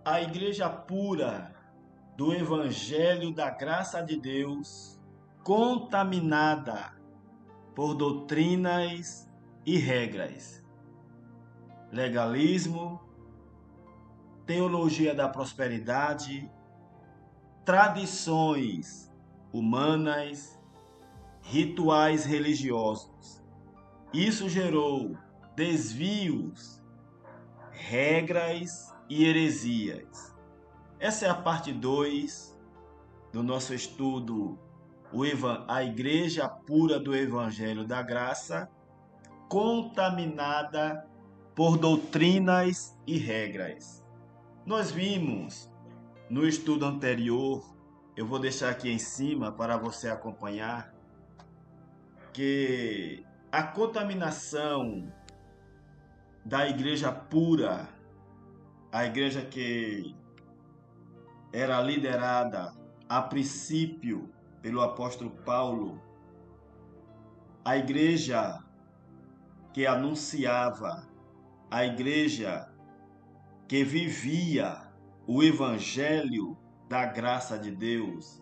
A igreja pura do Evangelho da graça de Deus, contaminada por doutrinas e regras, legalismo, teologia da prosperidade, tradições humanas, rituais religiosos. Isso gerou desvios, regras e heresias. Essa é a parte 2 do nosso estudo, a Igreja Pura do Evangelho da Graça, contaminada por doutrinas e regras. Nós vimos no estudo anterior, eu vou deixar aqui em cima para você acompanhar, que a contaminação da igreja pura, a igreja que era liderada a princípio pelo apóstolo Paulo, a igreja que anunciava, a igreja que vivia o evangelho da graça de Deus.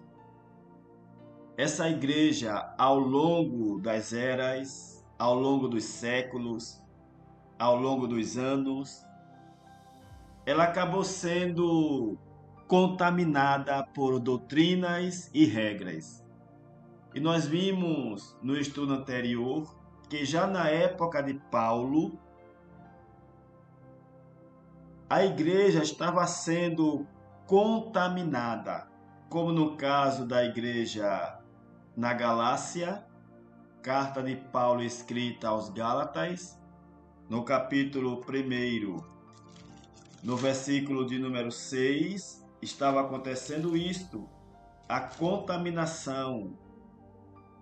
Essa igreja, ao longo das eras, ao longo dos séculos, ao longo dos anos, ela acabou sendo contaminada por doutrinas e regras. E nós vimos no estudo anterior que já na época de Paulo, a igreja estava sendo contaminada, como no caso da igreja na Galácia, carta de Paulo escrita aos Gálatas, no capítulo 1, no versículo de número 6, estava acontecendo isto, a contaminação,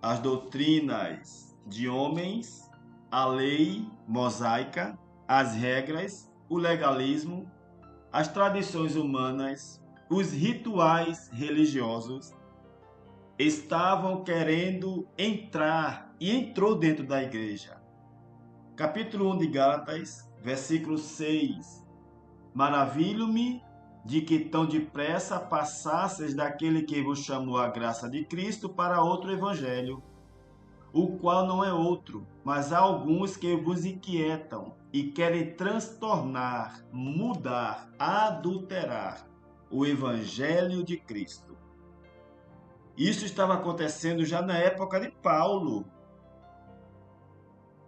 as doutrinas de homens, a lei mosaica, as regras, o legalismo, as tradições humanas, os rituais religiosos estavam querendo entrar e entrou dentro da igreja. Capítulo 1 de Gálatas, versículo 6. Maravilho-me de que tão depressa passasseis daquele que vos chamou a graça de Cristo para outro evangelho, o qual não é outro, mas há alguns que vos inquietam e querem transtornar, mudar, adulterar o evangelho de Cristo. Isso estava acontecendo já na época de Paulo.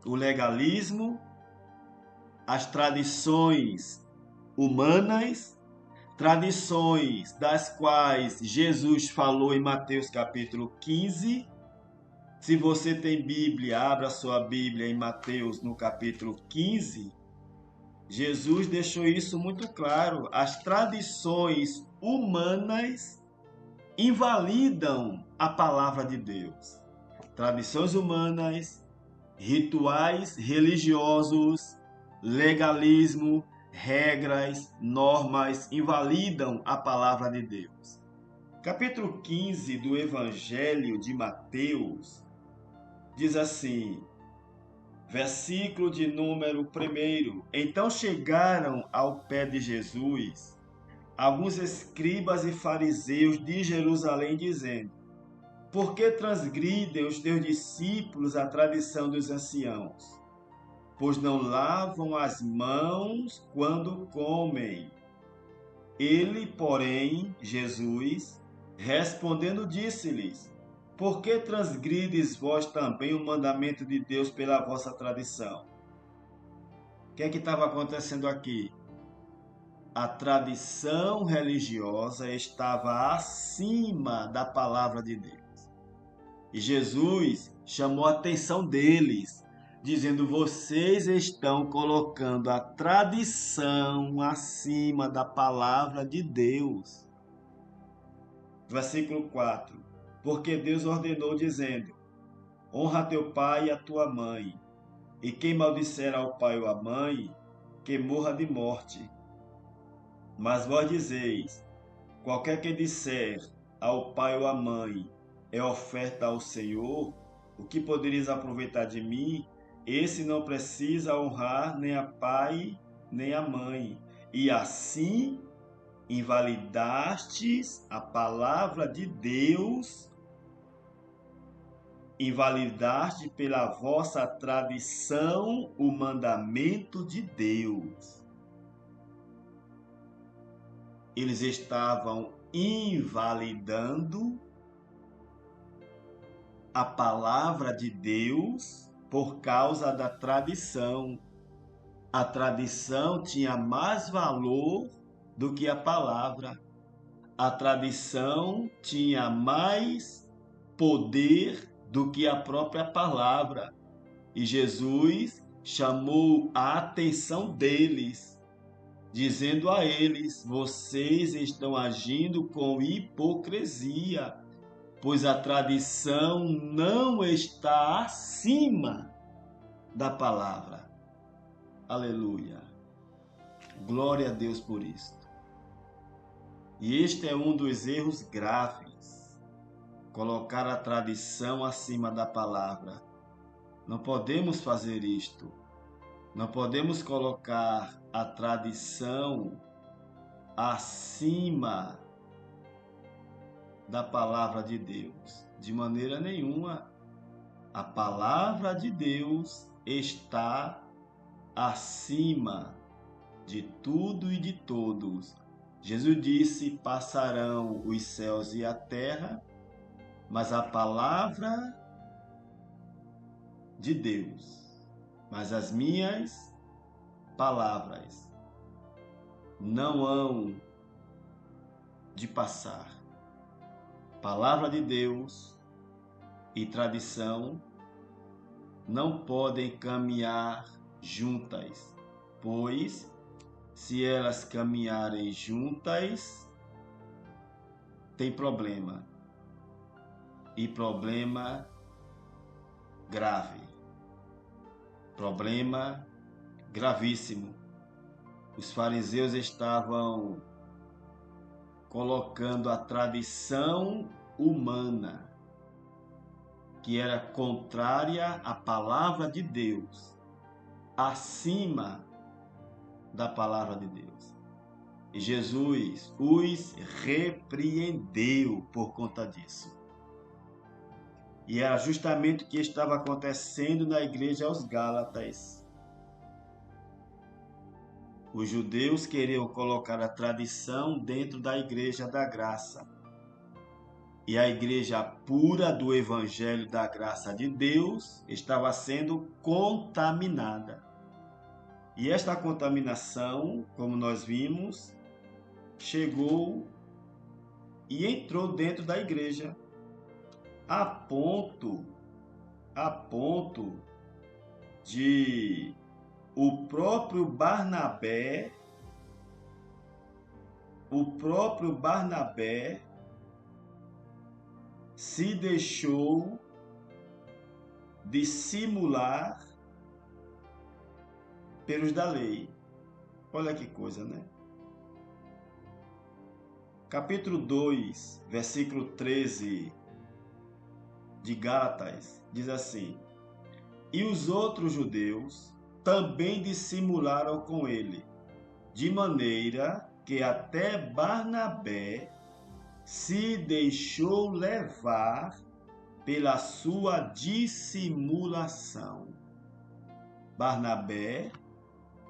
O legalismo, as tradições humanas, tradições das quais Jesus falou em Mateus capítulo 15. Se você tem Bíblia, abra sua Bíblia em Mateus no capítulo 15. Jesus deixou isso muito claro. As tradições humanas invalidam a palavra de Deus. Tradições humanas, rituais religiosos, legalismo, regras, normas invalidam a palavra de Deus. Capítulo 15 do Evangelho de Mateus diz assim, versículo de número 1. Então chegaram ao pé de Jesus alguns escribas e fariseus de Jerusalém, dizendo: por que transgridem os teus discípulos a tradição dos anciãos? Pois não lavam as mãos quando comem. Ele, porém, Jesus, respondendo, disse-lhes: por que transgrides vós também o mandamento de Deus pela vossa tradição? O que é que estava acontecendo aqui? A tradição religiosa estava acima da palavra de Deus. E Jesus chamou a atenção deles, dizendo: vocês estão colocando a tradição acima da palavra de Deus. Versículo 4. Porque Deus ordenou, dizendo: honra teu pai e a tua mãe, e quem maldisser ao pai ou à mãe, que morra de morte. Mas vós dizeis: qualquer que disser ao pai ou à mãe, é oferta ao Senhor, o que podereis aproveitar de mim? Esse não precisa honrar nem a pai nem a mãe. E assim invalidastes a palavra de Deus, invalidaste pela vossa tradição o mandamento de Deus. Eles estavam invalidando a palavra de Deus por causa da tradição. A tradição tinha mais valor do que a palavra. A tradição tinha mais poder do que a própria palavra. E Jesus chamou a atenção deles, dizendo a eles: vocês estão agindo com hipocrisia, pois a tradição não está acima da palavra. Aleluia. Glória a Deus por isto. E este é um dos erros graves, colocar a tradição acima da palavra. Não podemos fazer isto. Não podemos colocar a tradição acima da palavra de Deus. De maneira nenhuma. A palavra de Deus está acima de tudo e de todos. Jesus disse: passarão os céus e a terra, mas a palavra de Deus, mas as minhas palavras não hão de passar. Palavra de Deus e tradição não podem caminhar juntas, pois se elas caminharem juntas, tem problema. E problema grave. Problema gravíssimo. Os fariseus estavam colocando a tradição humana, que era contrária à palavra de Deus, acima da palavra de Deus. E Jesus os repreendeu por conta disso. E era justamente o que estava acontecendo na igreja aos Gálatas. Os judeus queriam colocar a tradição dentro da igreja da graça. E a igreja pura do evangelho da graça de Deus estava sendo contaminada. E esta contaminação, como nós vimos, chegou e entrou dentro da igreja, a ponto de o próprio Barnabé se deixou dissimular pelos da lei. Olha que coisa, né? Capítulo 2, versículo 13 de Gálatas, diz assim: e os outros judeus também dissimularam com ele, de maneira que até Barnabé se deixou levar pela sua dissimulação. Barnabé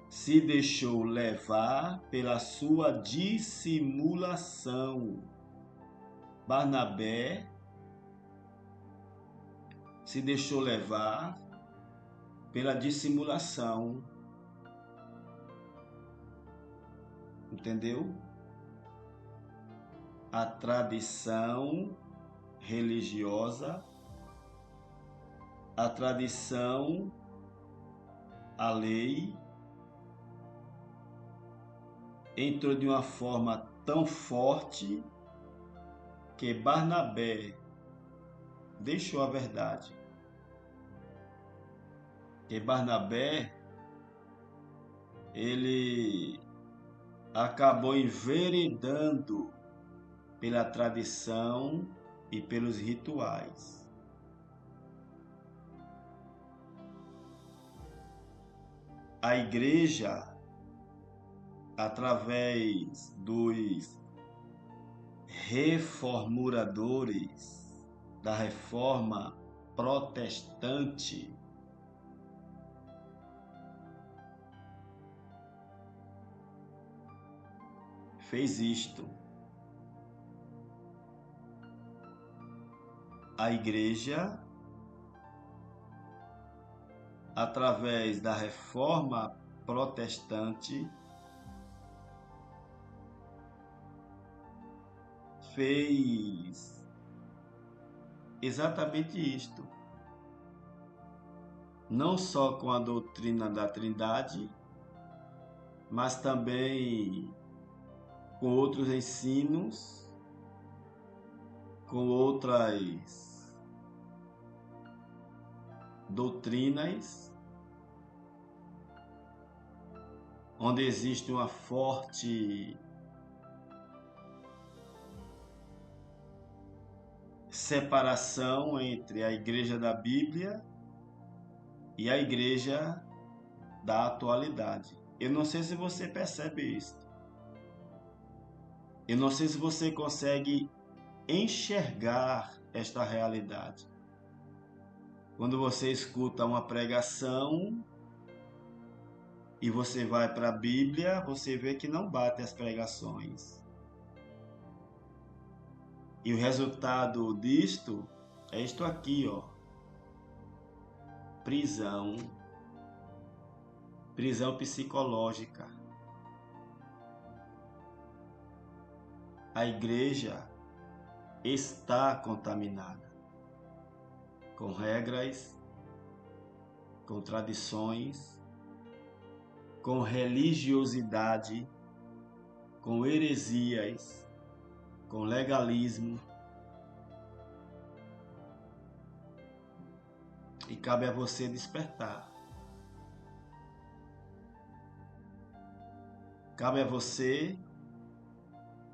se deixou levar pela sua dissimulação. Barnabé se deixou levar pela dissimulação. Entendeu? A tradição religiosa, a tradição, a lei, entrou de uma forma tão forte que Barnabé deixou a verdade. Que Barnabé, ele acabou enveredando pela tradição e pelos rituais. A igreja através dos reformuladores da reforma protestante, fez isto. A Igreja, através da reforma protestante, fez exatamente isto. Não só com a doutrina da Trindade, mas também com outros ensinos, com outras doutrinas, onde existe uma forte separação entre a igreja da Bíblia e a igreja da atualidade. Eu não sei se você percebe isso. Eu não sei se você consegue enxergar esta realidade. Quando você escuta uma pregação e você vai para a Bíblia, você vê que não bate as pregações. E o resultado disto é isto aqui, ó. Prisão psicológica. A igreja está contaminada com regras, com tradições, com religiosidade, com heresias, com legalismo. E cabe a você despertar. Cabe a você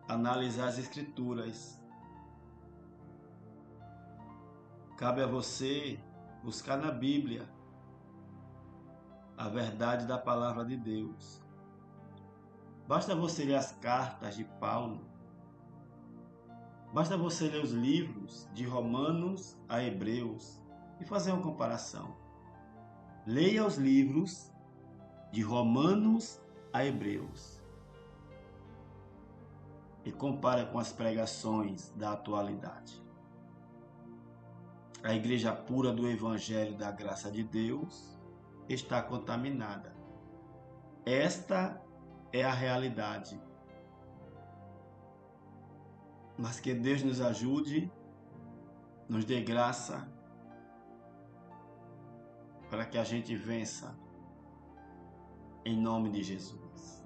analisar as Escrituras. Cabe a você buscar na Bíblia a verdade da palavra de Deus. Basta você ler as cartas de Paulo. Basta você ler os livros de Romanos a Hebreus e fazer uma comparação. Leia os livros de Romanos a Hebreus e compare com as pregações da atualidade. A igreja pura do Evangelho da graça de Deus está contaminada. Esta é a realidade. Mas que Deus nos ajude, nos dê graça, para que a gente vença, em nome de Jesus.